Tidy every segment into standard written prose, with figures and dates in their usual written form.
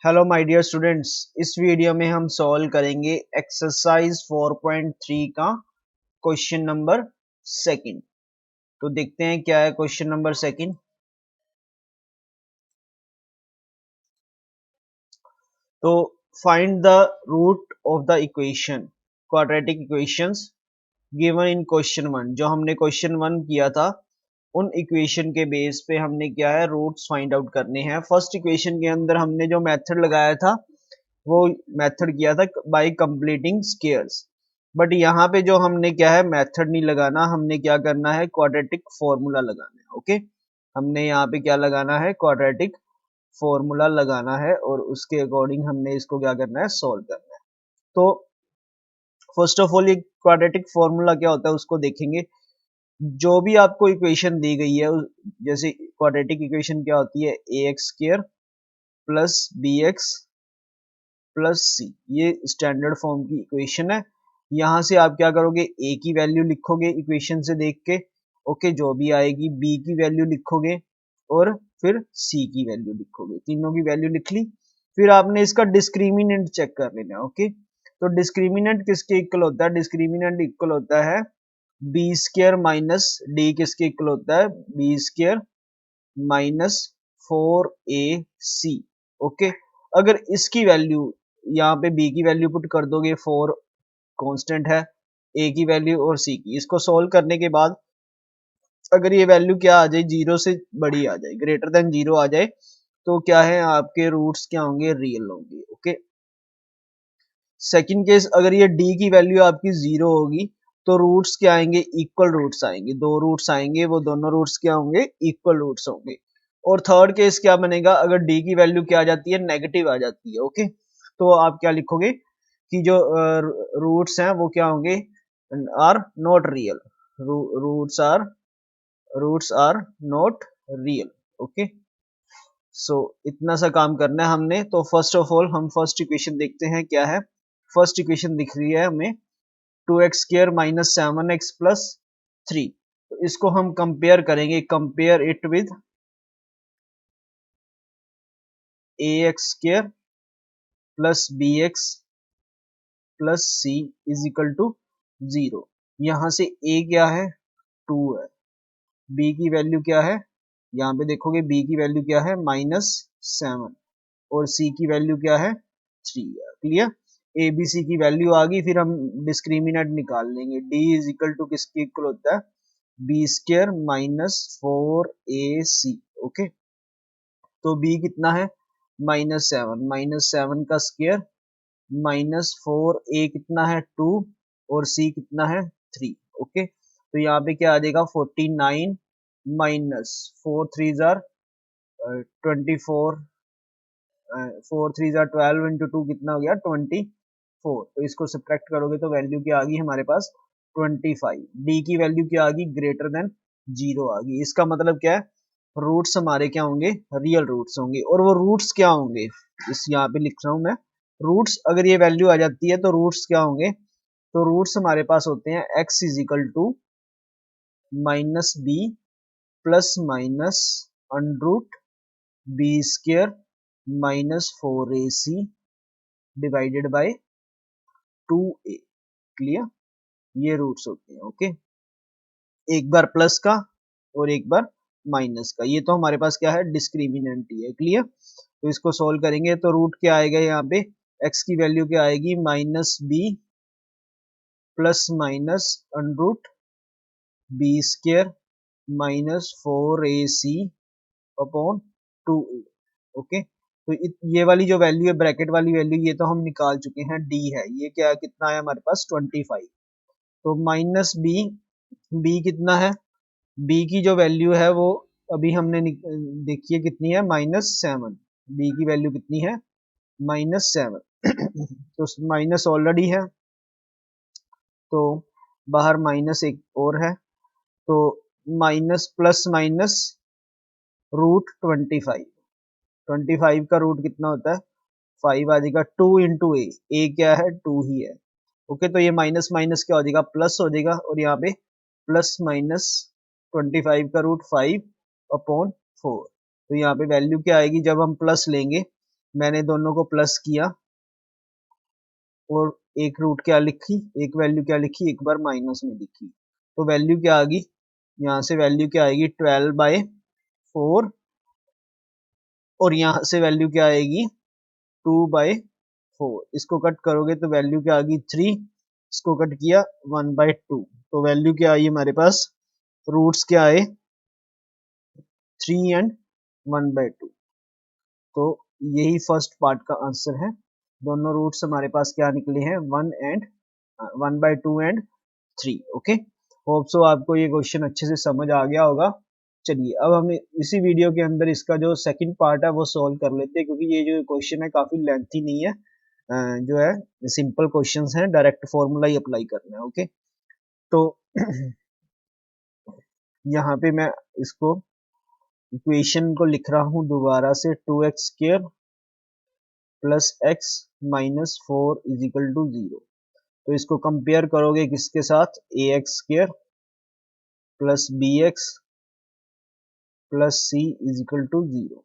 Hello my dear students, इस video में हम सॉल्व करेंगे एक्सरसाइज 4.3 का क्वेश्चन नंबर सेकंड। तो देखते हैं क्या है क्वेश्चन नंबर सेकंड। तो find the root of the equation quadratic equations given in question one. जो हमने क्वेश्चन वन किया था उन इक्वेशन के बेस पे हमने क्या है रूट्स फाइंड आउट करने हैं। फर्स्ट इक्वेशन के अंदर हमने जो मेथड लगाया था वो मेथड किया था बाय कंप्लीटिंग स्क्वायर्स, बट यहाँ पे जो हमने क्या है मेथड नहीं लगाना, हमने क्या करना है क्वाड्रेटिक फॉर्मूला लगाना है। ओके, हमने यहाँ पे क्या लगाना है क्वाड्रेटिक फॉर्मूला लगाना है और उसके अकॉर्डिंग हमने इसको क्या करना है सॉल्व करना है। तो फर्स्ट ऑफ ऑल ये क्वाड्रेटिक फॉर्मूला क्या होता है उसको देखेंगे। जो भी आपको इक्वेशन दी गई है जैसे क्वाड्रेटिक इक्वेशन क्या होती है a x square plus b x plus c, ये स्टैंडर्ड फॉर्म की इक्वेशन है। यहाँ से आप क्या करोगे ए की वैल्यू लिखोगे इक्वेशन से देख के, ओके, जो भी आएगी बी की वैल्यू लिखोगे और फिर सी की वैल्यू लिखोगे, तीनों की वैल्यू लिख ली। फिर आपने इसका डिस्क्रिमिनेंट चेक कर लेना है। ओके, तो डिस्क्रिमिनेंट किसके इक्वल होता है, डिस्क्रिमिनेंट इक्वल होता है बी स्क्र माइनस डी, किसके इक्वल होता है b square minus 4ac। Okay, अगर इसकी वैल्यू यहाँ पे b की वैल्यू पुट कर दोगे, 4 कांस्टेंट है, a की वैल्यू और c की, इसको सोल्व करने के बाद अगर ये वैल्यू क्या आ जाए जीरो से बड़ी आ जाए, ग्रेटर देन जीरो आ जाए, तो क्या है आपके रूट्स क्या होंगे रियल होंगे। ओके, सेकंड केस अगर ये d की वैल्यू आपकी जीरो होगी तो रूट्स क्या आएंगे इक्वल रूट्स आएंगे, दो रूट्स आएंगे, वो दोनों रूट्स क्या होंगे इक्वल रूट्स होंगे। और थर्ड केस क्या बनेगा, अगर d की वैल्यू क्या आ जाती है नेगेटिव आ जाती है। ओके, तो आप क्या लिखोगे कि जो रूट्स हैं वो क्या होंगे are not real, roots are not real. Okay, so इतना सा काम करना है हमने। तो फर्स्ट ऑफ ऑल हम फर्स्ट इक्वेशन देखते हैं क्या है। फर्स्ट इक्वेशन दिख रही है हमें 2x² माइनस 7x प्लस 3। तो इसको हम कंपेयर करेंगे, compare it with ax² plus bx plus c is equal to 0। यहां से a क्या है 2 है, b की वैल्यू क्या है, यहाँ पे देखोगे b की वैल्यू क्या है -7 और c की वैल्यू क्या है 3 है। क्लियर, ए बी सी की वैल्यू आ गई, फिर हम डिस्क्रिमिनेंट निकाल लेंगे। d इज इक्वल टू किसके इक्वल होता है b square minus 4ac। Okay, तो b कितना है -7, -7 का स्क्वायर माइनस 4a कितना है 2 और c कितना है 3। ओके, तो यहाँ पे क्या आ जाएगा 49 माइनस 4 3 जार 24, 4 3 जार 12 इंटू 2 कितना हो गया 24। तो इसको सब्ट्रैक्ट करोगे तो वैल्यू क्या आ गई हमारे पास 25। डी की वैल्यू क्या आ गई ग्रेटर देन 0 आ गई। इसका मतलब क्या है रूट्स हमारे क्या होंगे रियल रूट्स होंगे। और वो रूट्स क्या होंगे इस यहाँ पे लिख रहा हूं मैं, रूट्स अगर ये वैल्यू आ जाती है तो रूट्स क्या होंगे, तो रूट्स हमारे पास होते हैं x is equal to minus b plus minus underroot b square minus 4ac divided by 2a। Clear, ये रूट्स होते हैं। ओके, एक बार प्लस का और एक बार माइनस का, ये तो हमारे पास क्या है डिस्क्रिमिनेंट ही है। क्लियर, तो इसको सोल्व करेंगे तो रूट क्या आएगा यहाँ पे x की वैल्यू क्या आएगी minus b plus minus underroot b square minus 4ac upon 2a। Okay, तो ये वाली जो वैल्यू है ब्रैकेट वाली वैल्यू ये तो हम निकाल चुके हैं, d है, ये क्या कितना है हमारे पास 25। तो माइनस बी कितना है, बी की जो वैल्यू है वो अभी हमने देखिए कितनी है -7, बी की वैल्यू कितनी है -7 तो माइनस ऑलरेडी है तो बाहर माइनस एक और है, तो माइनस प्लस माइनस रूट 25 का रूट कितना होता है 5 आ जाएगा 2 इंटू ए क्या है 2 ही है। ओके, तो ये माइनस माइनस क्या हो जाएगा प्लस हो जाएगा और यहाँ पे प्लस माइनस 25 का रूट 5 अपॉन 4। तो यहाँ पे वैल्यू क्या आएगी जब हम प्लस लेंगे मैंने दोनों को प्लस किया और एक रूट क्या लिखी, एक वैल्यू क्या लिखी, एक बार माइनस में लिखी। तो वैल्यू क्या आ गई, यहाँ से वैल्यू क्या आएगी 12/4 और यहाँ से वैल्यू क्या आएगी 2/4। इसको कट करोगे तो वैल्यू क्या आ गई 3, इसको कट किया 1/2। तो वैल्यू क्या आई हमारे पास, रूट्स क्या आए 3 एंड 1/2। तो यही फर्स्ट पार्ट का आंसर है। दोनों रूट्स हमारे पास क्या निकले हैं 1/2 एंड 3। ओके, होप सो आपको ये क्वेश्चन अच्छे से समझ आ गया होगा। चलिए अब हम इसी वीडियो के अंदर इसका जो सेकंड पार्ट है वो सॉल्व कर लेते हैं, क्योंकि ये जो क्वेश्चन है काफी लेंथी नहीं है, जो है सिंपल क्वेश्चंस हैं, डायरेक्ट फॉर्मूला ही अप्लाई करना है। ओके, तो यहाँ पे मैं इसको इक्वेशन को लिख रहा हूँ दोबारा से, 2x² plus x minus 4 is equal to 0। तो इसको कंपेयर करोगे किसके साथ, ax² plus bx plus c is equal to 0।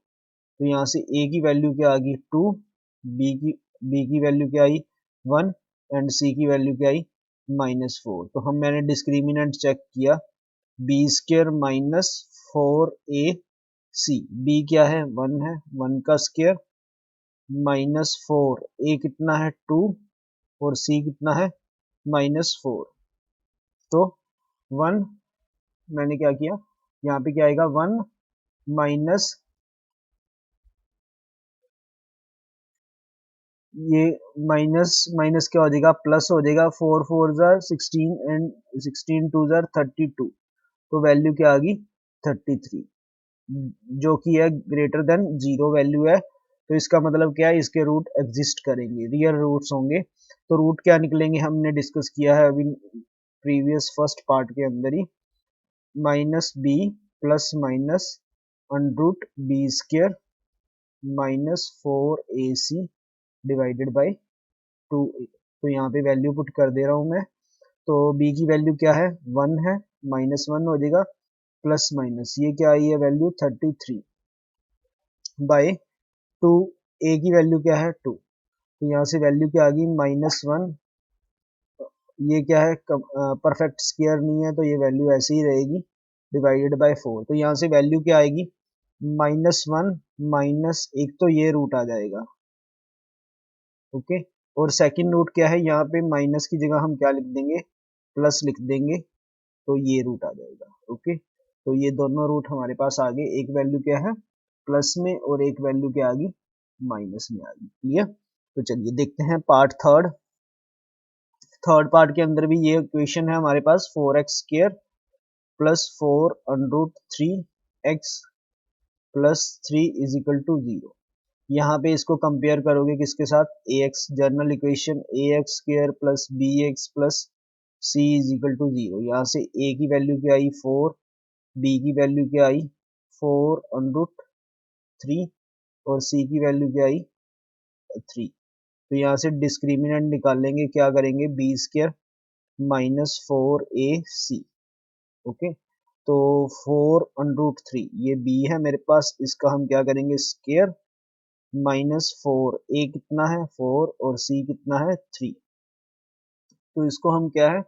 तो यहाँ से a की वैल्यू क्या आ गई 2, b की वैल्यू क्या आई 1 एंड c की वैल्यू क्या आई -4। तो मैंने डिस्क्रिमिनेंट चेक किया, b² माइनस 4ac, b क्या है 1 है, 1 का स्क्वायर -4, a कितना है 2 और c कितना है -4। तो 1 मैंने क्या किया, यहाँ पे क्या आएगा 1 माइनस ये माइनस माइनस क्या हो जाएगा प्लस हो जाएगा, 4 4 जार 16 एंड 16 2 जार 32। तो वैल्यू क्या आ गई 33, जो कि है ग्रेटर देन 0 वैल्यू है। तो इसका मतलब क्या है, इसके रूट एग्जिस्ट करेंगे, रियल रूट्स होंगे। तो रूट क्या निकलेंगे हमने डिस्कस किया है अभी प्रीवियस फर्स्ट पार्ट के अंदर ही, -b plus minus √b² -4ac divided by 2a। तो यहाँ पे वैल्यू पुट कर दे रहा हूँ मैं। तो b की वैल्यू क्या है 1 है, -1 हो जाएगा प्लस माइनस ये क्या आई है वैल्यू 33 बाय 2, a की वैल्यू क्या है 2। तो यहाँ से वैल्यू क्या आ गई -1, ये क्या है परफेक्ट स्क्वायर नहीं है तो ये वैल्यू ऐसे ही रहेगी डिवाइडेड बाय 4। तो यहाँ से वैल्यू क्या आएगी -1 माइनस एक, तो ये रूट आ जाएगा। ओके, और सेकंड रूट क्या है, यहाँ पे माइनस की जगह हम क्या लिख देंगे प्लस लिख देंगे, तो ये रूट आ जाएगा। ओके, तो ये दोनों रूट हमारे पास आ गए, एक वैल्यू क्या है प्लस में और एक वैल्यू क्या आ गई माइनस में आ गई। क्लियर, तो चलिए देखते हैं पार्ट थर्ड। थर्ड पार्ट के अंदर भी ये इक्वेशन है हमारे पास, 4x² plus 4√3x plus 3 is equal to 0। यहाँ पे इसको कंपेयर करोगे किसके साथ, ax general equation ax² plus bx plus c is equal to 0। यहाँ से a की वैल्यू क्या आई 4, b की वैल्यू क्या आई 4√3 और c की वैल्यू क्या आई 3। तो यहाँ से डिस्क्रिमिनेंट निकालेंगे, क्या करेंगे b² -4ac। ओके, तो 4√3 ये b है मेरे पास, इसका हम क्या करेंगे स्क्वायर -4, a कितना है 4 और c कितना है 3। तो इसको हम क्या है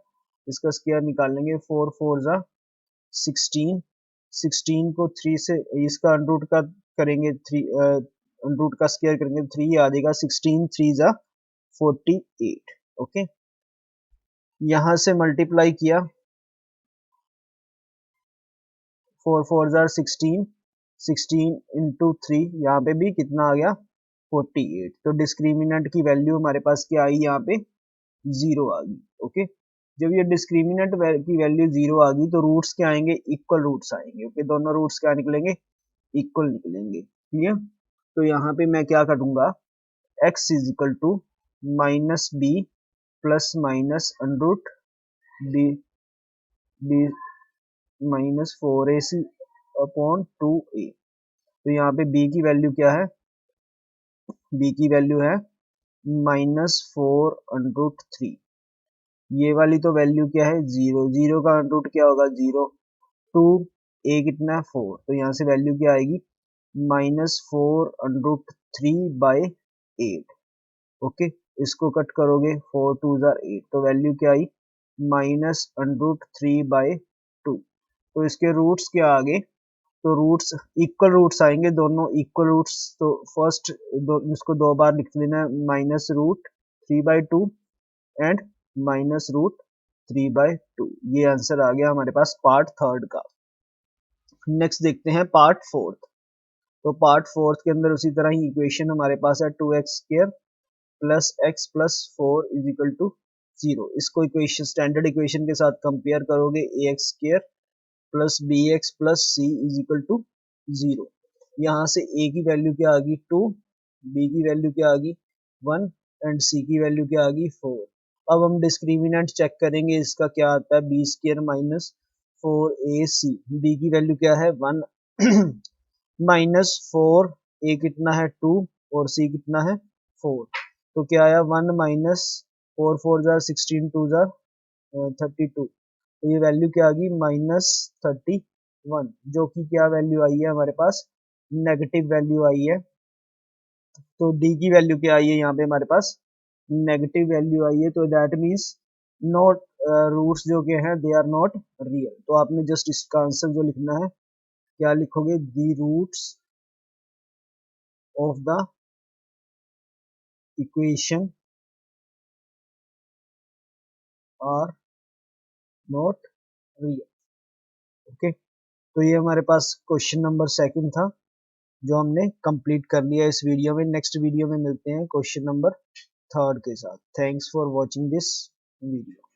इसका स्क्वायर निकालेंगे, 4 4 जा 16, 16 को 3 से इसका अंडरूट का करेंगे 3, अंडरूट का स्क्वायर करेंगे 3 आ जाएगा, 16 3 जा 48। ओके, यहाँ से मल्टीप्लाई किया 4 4 जार 16, 16 इंटू 3, यहाँ पे भी कितना आ गया 48। तो डिस्क्रिमिनेंट की वैल्यू हमारे पास क्या आई यहाँ पे 0 आ गई। ओके, जब ये डिस्क्रिमिनेंट की वैल्यू 0 आ गई तो रूट्स क्या आएंगे इक्वल रूट्स आएंगे। ओके, दोनों रूट्स क्या निकलेंगे इक्वल निकलेंगे। क्लियर, तो यहाँ पे मैं क्या करूंगा x is equal to -b plus minus underroot b -4ac upon 2a। तो यहाँ पे b की वैल्यू क्या है, b की वैल्यू है -4√3। ये वाली तो वैल्यू क्या है 0, 0 का अंडरूट क्या होगा 0, 2 a कितना है 4। तो यहाँ से वैल्यू क्या आएगी -4√3 3/8। ओके, इसको कट करोगे 4 2 8, तो वैल्यू क्या आई -√3/2। तो इसके रूट्स क्या आ गए, तो रूट्स इक्वल रूट्स आएंगे, दोनों इक्वल रूट्स। तो फर्स्ट इसको दो बार लिख लेना, -√3/2 एंड -√3/2। ये आंसर आ गया हमारे पास पार्ट थर्ड का। नेक्स्ट देखते हैं पार्ट फोर्थ। तो पार्ट फोर्थ के अंदर उसी तरह ही इक्वेशन हमारे पास है 2x² plus x plus 4 is equal to 0। इसको इक्वेशन स्टैंडर्ड इक्वेशन के साथ कंपेयर करोगे, ax² plus bx plus c is equal to 0। यहाँ से a की वैल्यू क्या आ गई 2, b की वैल्यू क्या आ गई 1 एंड c की वैल्यू क्या आ गई 4। अब हम डिस्क्रिमिनेंट चेक करेंगे, इसका क्या आता है b² माइनस 4ac। b की वैल्यू क्या है 1 -4, a कितना है 2 और c कितना है 4। तो क्या आया 1 माइनस 4 4 जार 16 2 जार 32। तो ये वैल्यू क्या आ गई -31, जो कि क्या वैल्यू आई है हमारे पास, नेगेटिव वैल्यू आई है। तो डी की वैल्यू क्या आई है यहाँ पे हमारे पास, नेगेटिव वैल्यू आई है। तो दैट मीन्स नॉट रूट्स जो के हैं दे आर नॉट रियल। तो आपने जस्ट इसका आंसर जो लिखना है, क्या लिखोगे, the roots of the equation are not real. Okay, तो ये हमारे पास क्वेश्चन नंबर सेकंड था, जो हमने कंप्लीट कर लिया इस वीडियो में। नेक्स्ट वीडियो में मिलते हैं क्वेश्चन नंबर थर्ड के साथ। Thanks for watching this video.